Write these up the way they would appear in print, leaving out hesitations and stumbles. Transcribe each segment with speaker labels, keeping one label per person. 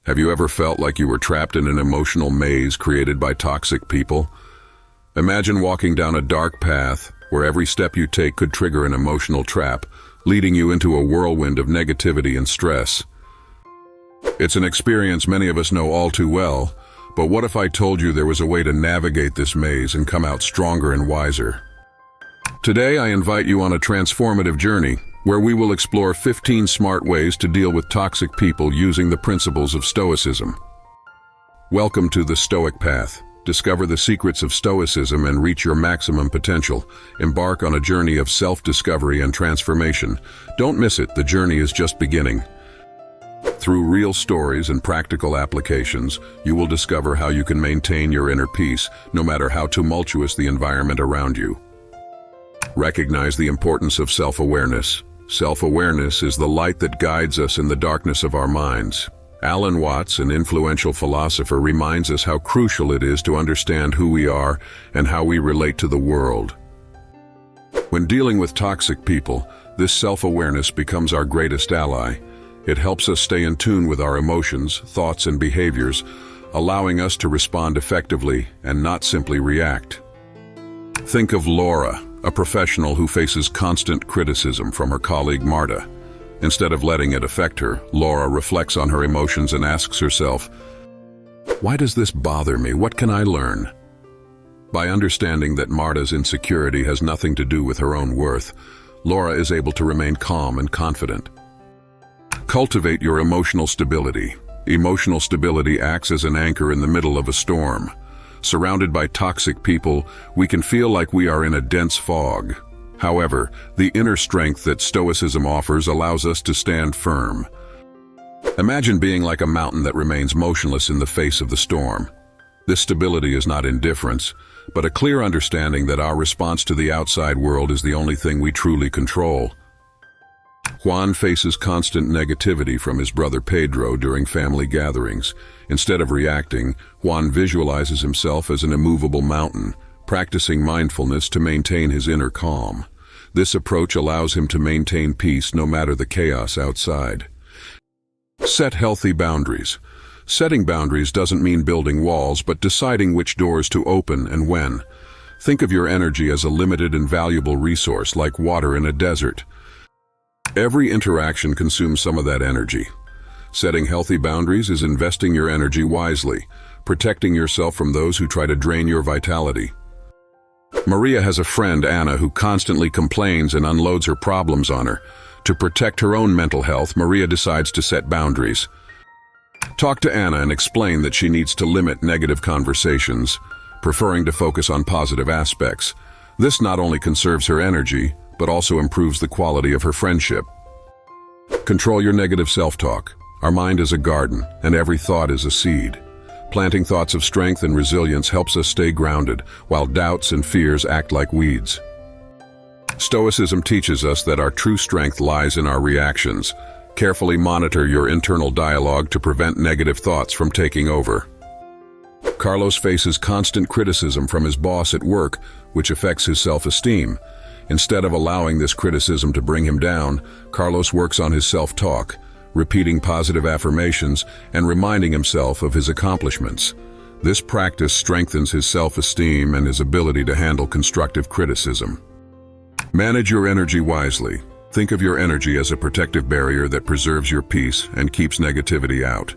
Speaker 1: Have you ever felt like you were trapped in an emotional maze created by toxic people? Imagine walking down a dark path where every step you take could trigger an emotional trap, leading you into a whirlwind of negativity and stress. It's an experience many of us know all too well, but what if I told you there was a way to navigate this maze and come out stronger and wiser? Today I invite you on a transformative journey where we will explore 15 smart ways to deal with toxic people using the principles of Stoicism. Welcome to the Stoic Path. Discover the secrets of Stoicism and reach your maximum potential. Embark on a journey of self-discovery and transformation. Don't miss it, the journey is just beginning. Through real stories and practical applications, you will discover how you can maintain your inner peace, no matter how tumultuous the environment around you. Recognize the importance of self-awareness. Self-awareness is the light that guides us in the darkness of our minds. Alan Watts, an influential philosopher, reminds us how crucial it is to understand who we are and how we relate to the world. When dealing with toxic people, this self-awareness becomes our greatest ally. It helps us stay in tune with our emotions, thoughts, and behaviors, allowing us to respond effectively and not simply react. Think of Laura, a professional who faces constant criticism from her colleague Marta. Instead of letting it affect her, Laura reflects on her emotions and asks herself, "Why does this bother me? What can I learn?" By understanding that Marta's insecurity has nothing to do with her own worth, Laura is able to remain calm and confident. Cultivate your emotional stability. Emotional stability acts as an anchor in the middle of a storm. Surrounded by toxic people, we can feel like we are in a dense fog. However, the inner strength that Stoicism offers allows us to stand firm. Imagine being like a mountain that remains motionless in the face of the storm. This stability is not indifference, but a clear understanding that our response to the outside world is the only thing we truly control. Juan faces constant negativity from his brother Pedro during family gatherings. Instead of reacting, Juan visualizes himself as an immovable mountain, practicing mindfulness to maintain his inner calm. This approach allows him to maintain peace no matter the chaos outside. Set healthy boundaries. Setting boundaries doesn't mean building walls, but deciding which doors to open and when. Think of your energy as a limited and valuable resource, like water in a desert. Every interaction consumes some of that energy. Setting healthy boundaries is investing your energy wisely, protecting yourself from those who try to drain your vitality. Maria has a friend, Anna, who constantly complains and unloads her problems on her. To protect her own mental health, Maria decides to set boundaries. Talk to Anna and explain that she needs to limit negative conversations, preferring to focus on positive aspects. This not only conserves her energy, but also improves the quality of her friendship. Control your negative self-talk. Our mind is a garden, and every thought is a seed. Planting thoughts of strength and resilience helps us stay grounded, while doubts and fears act like weeds. Stoicism teaches us that our true strength lies in our reactions. Carefully monitor your internal dialogue to prevent negative thoughts from taking over. Carlos faces constant criticism from his boss at work, which affects his self-esteem. Instead of allowing this criticism to bring him down, Carlos works on his self-talk, repeating positive affirmations and reminding himself of his accomplishments. This practice strengthens his self-esteem and his ability to handle constructive criticism. Manage your energy wisely. Think of your energy as a protective barrier that preserves your peace and keeps negativity out.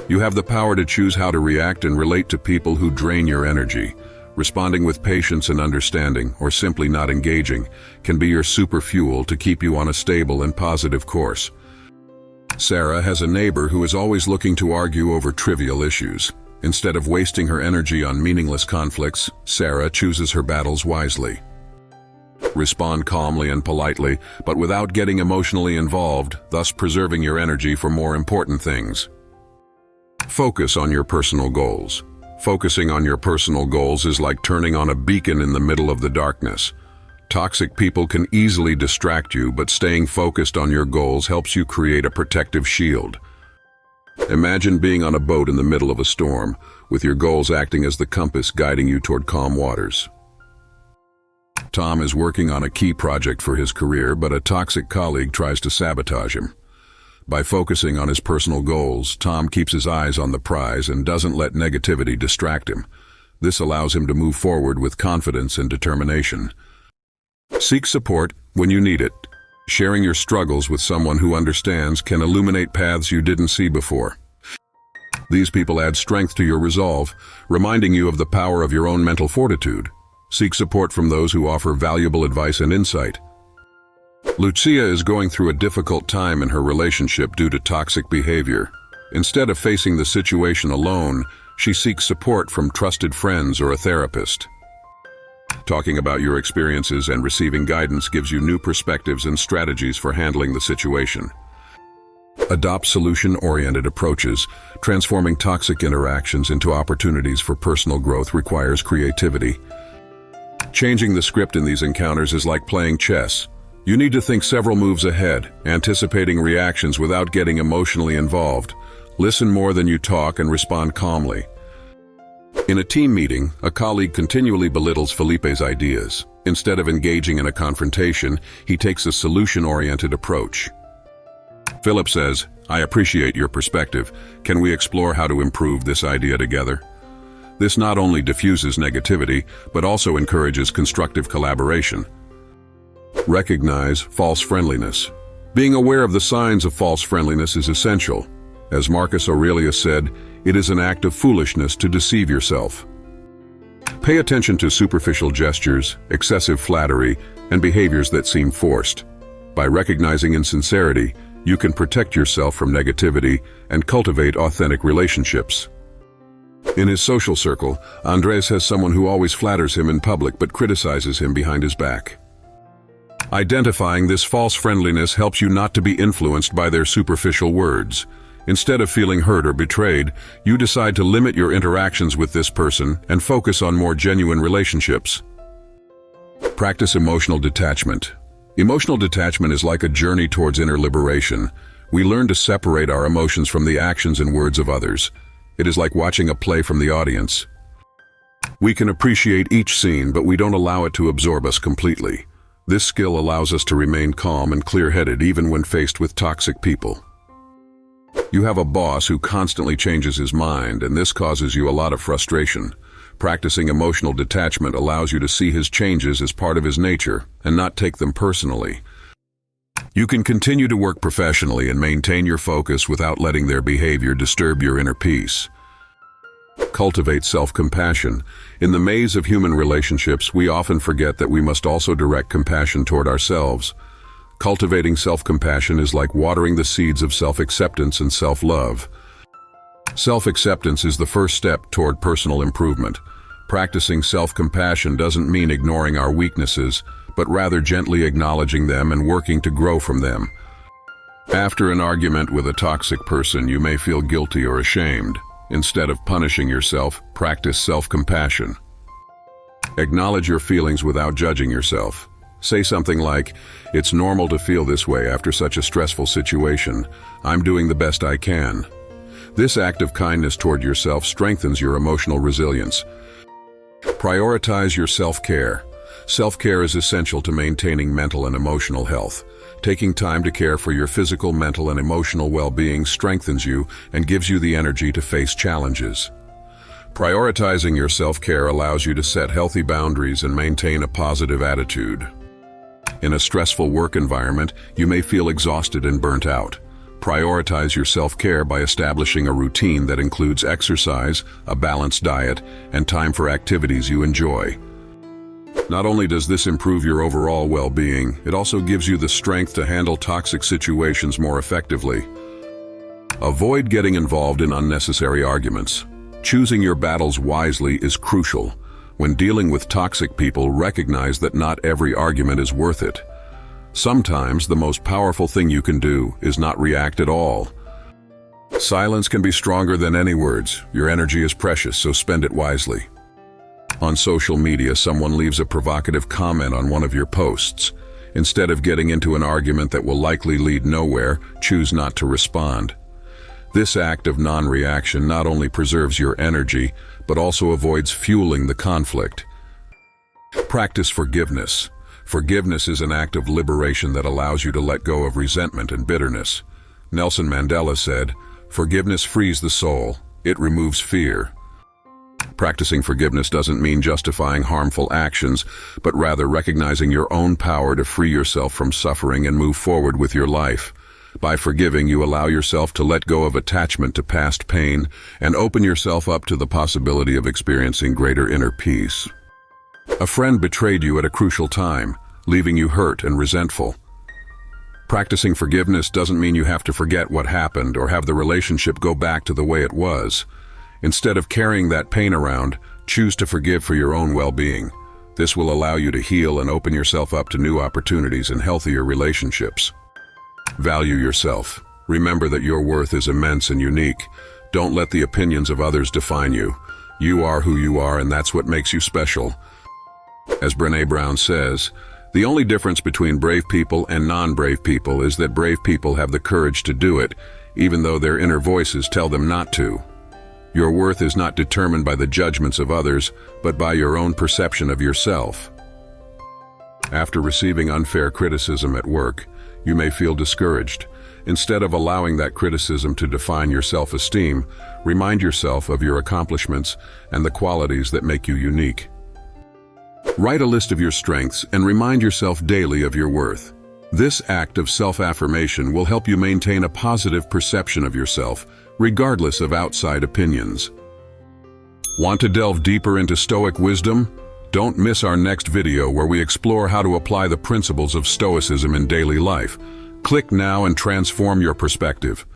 Speaker 1: You have the power to choose how to react and relate to people who drain your energy. Responding with patience and understanding, or simply not engaging, can be your super fuel to keep you on a stable and positive course. Sarah has a neighbor who is always looking to argue over trivial issues. Instead of wasting her energy on meaningless conflicts, Sarah chooses her battles wisely. Respond calmly and politely, but without getting emotionally involved, thus preserving your energy for more important things. Focus on your personal goals. Focusing on your personal goals is like turning on a beacon in the middle of the darkness. Toxic people can easily distract you, but staying focused on your goals helps you create a protective shield. Imagine being on a boat in the middle of a storm, with your goals acting as the compass guiding you toward calm waters. Tom is working on a key project for his career, but a toxic colleague tries to sabotage him. By focusing on his personal goals, Tom keeps his eyes on the prize and doesn't let negativity distract him. This allows him to move forward with confidence and determination. Seek support when you need it. Sharing your struggles with someone who understands can illuminate paths you didn't see before. These people add strength to your resolve, reminding you of the power of your own mental fortitude. Seek support from those who offer valuable advice and insight. Lucia is going through a difficult time in her relationship due to toxic behavior. Instead of facing the situation alone, she seeks support from trusted friends or a therapist. Talking about your experiences and receiving guidance gives you new perspectives and strategies for handling the situation. Adopt solution-oriented approaches. Transforming toxic interactions into opportunities for personal growth requires creativity. Changing the script in these encounters is like playing chess. You need to think several moves ahead, anticipating reactions without getting emotionally involved. Listen more than you talk and respond calmly. In a team meeting, a colleague continually belittles Felipe's ideas. Instead of engaging in a confrontation, he takes a solution-oriented approach. Philip says, "I appreciate your perspective. Can we explore how to improve this idea together?" This not only diffuses negativity, but also encourages constructive collaboration. Recognize false friendliness. Being aware of the signs of false friendliness is essential. As Marcus Aurelius said, it is an act of foolishness to deceive yourself. Pay attention to superficial gestures, excessive flattery, and behaviors that seem forced. By recognizing insincerity, you can protect yourself from negativity and cultivate authentic relationships. In his social circle, Andres has someone who always flatters him in public but criticizes him behind his back. Identifying this false friendliness helps you not to be influenced by their superficial words. Instead of feeling hurt or betrayed, you decide to limit your interactions with this person and focus on more genuine relationships. Practice emotional detachment. Emotional detachment is like a journey towards inner liberation. We learn to separate our emotions from the actions and words of others. It is like watching a play from the audience. We can appreciate each scene, but we don't allow it to absorb us completely. This skill allows us to remain calm and clear-headed even when faced with toxic people. You have a boss who constantly changes his mind, and this causes you a lot of frustration. Practicing emotional detachment allows you to see his changes as part of his nature and not take them personally. You can continue to work professionally and maintain your focus without letting their behavior disturb your inner peace. Cultivate self-compassion. In the maze of human relationships, we often forget that we must also direct compassion toward ourselves. Cultivating self-compassion is like watering the seeds of self-acceptance and self-love. Self-acceptance is the first step toward personal improvement. Practicing self-compassion doesn't mean ignoring our weaknesses, but rather gently acknowledging them and working to grow from them. After an argument with a toxic person, you may feel guilty or ashamed. Instead of punishing yourself, practice self-compassion. Acknowledge your feelings without judging yourself. Say something like, "It's normal to feel this way after such a stressful situation. I'm doing the best I can." This act of kindness toward yourself strengthens your emotional resilience. Prioritize your self-care. Self-care is essential to maintaining mental and emotional health. Taking time to care for your physical, mental, and emotional well-being strengthens you and gives you the energy to face challenges. Prioritizing your self-care allows you to set healthy boundaries and maintain a positive attitude. In a stressful work environment, you may feel exhausted and burnt out. Prioritize your self-care by establishing a routine that includes exercise, a balanced diet, and time for activities you enjoy. Not only does this improve your overall well-being, it also gives you the strength to handle toxic situations more effectively. Avoid getting involved in unnecessary arguments. Choosing your battles wisely is crucial. When dealing with toxic people, recognize that not every argument is worth it. Sometimes the most powerful thing you can do is not react at all. Silence can be stronger than any words. Your energy is precious, so spend it wisely. On social media, someone leaves a provocative comment on one of your posts. Instead of getting into an argument that will likely lead nowhere, choose not to respond. This act of non-reaction not only preserves your energy, but also avoids fueling the conflict. Practice forgiveness. Forgiveness is an act of liberation that allows you to let go of resentment and bitterness. Nelson Mandela said, "Forgiveness frees the soul. It removes fear." Practicing forgiveness doesn't mean justifying harmful actions, but rather recognizing your own power to free yourself from suffering and move forward with your life. By forgiving, you allow yourself to let go of attachment to past pain and open yourself up to the possibility of experiencing greater inner peace. A friend betrayed you at a crucial time, leaving you hurt and resentful. Practicing forgiveness doesn't mean you have to forget what happened or have the relationship go back to the way it was. Instead of carrying that pain around, choose to forgive for your own well-being. This will allow you to heal and open yourself up to new opportunities and healthier relationships. Value yourself. Remember that your worth is immense and unique. Don't let the opinions of others define you. You are who you are, and that's what makes you special. As Brené Brown says, the only difference between brave people and non-brave people is that brave people have the courage to do it, even though their inner voices tell them not to. Your worth is not determined by the judgments of others, but by your own perception of yourself. After receiving unfair criticism at work, you may feel discouraged. Instead of allowing that criticism to define your self-esteem, remind yourself of your accomplishments and the qualities that make you unique. Write a list of your strengths and remind yourself daily of your worth. This act of self-affirmation will help you maintain a positive perception of yourself, regardless of outside opinions. Want to delve deeper into Stoic wisdom? Don't miss our next video where we explore how to apply the principles of Stoicism in daily life. Click now and transform your perspective.